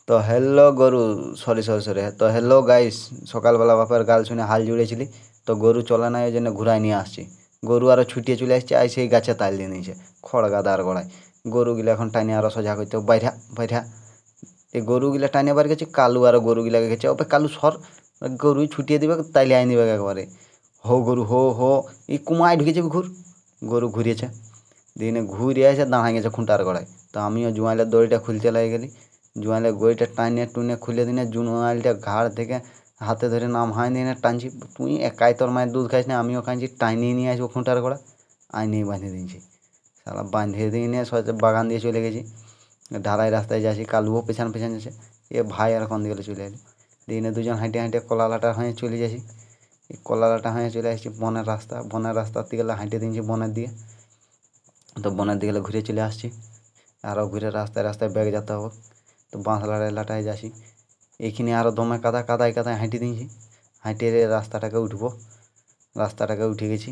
তো হ্যালো গরু, sorry sorry sorry, তো হ্যালো গাইস। সকালবেলা বাপের গাল শুনে হাল জুড়েছিলি, তো গরু চলে না, ওই জন্য ঘুরাই নিয়ে আসছি। গরু আরও ছুটিয়ে চলে আসছে, আর সেই গাছে তাল দিয়ে নিয়েছে খড় গাদার গড়ায়। গরুগুলো এখন টাইনে আরও সোজা করতে বাইরা বাইরা। এই গরুগুলা টাইনে বার গেছে, কালু আরও গরুগুলাকে গেছে ওপে, কালু সর, গরুই ছুটিয়ে দিবে তাইলে আই নিবে একবারে। হো গরু হো হো, এই কুমায় ঢুকেছে ঘুর। গরু ঘুরিয়েছে, দিনে ঘুরে এসে দাঁড়ায় গেছে খুঁটার গড়ায়। তো আমিও জুয়াইলের দড়িটা খুলতে লাগে গেলি, জুয়াইলের গড়িটা টাইনে টুনে খুলে দিনে জুয়াইলটা ঘাড় থেকে হাতে ধরে নাম হাই দিনে টানছি। তুই একাই তোর মায়ের দুধ খাইস না, আমিও খাইছি, টাইনিয়ে নিয়ে আসবো খুঁটার গোড়া, আইনেই বাঁধিয়ে দিয়েছি। সালা বাঁধিয়ে দিয়ে নিয়ে বাগান দিয়ে চলে গেছি। ঢালাই রাস্তায় যাচ্ছি, কালুও পেছান পেছান যাচ্ছে। এ ভাই আর কোন দিকে চলে এলো, দিনে দুজন হাঁটে হাঁটে কলালাটা হয়ে চলে যাচ্ছি। এই কলালাটা হয়ে চলে আসছি বনের রাস্তা, বনের রাস্তার দিকে হাঁটে দিয়েছি বনের দিকে। তো বনের দিকে ঘুরে চলে আসছি, আরও ঘুরে রাস্তায় রাস্তায় ব্যাগ যেতে হবে। তো বাঁশলার এলাকায় যাচ্ছি, এইখানে আরও দমে কাদায় কাদায় হাঁটে দিয়েছি। হাঁটে রাস্তাটাকে উঠবো, রাস্তাটাকে উঠে গেছি।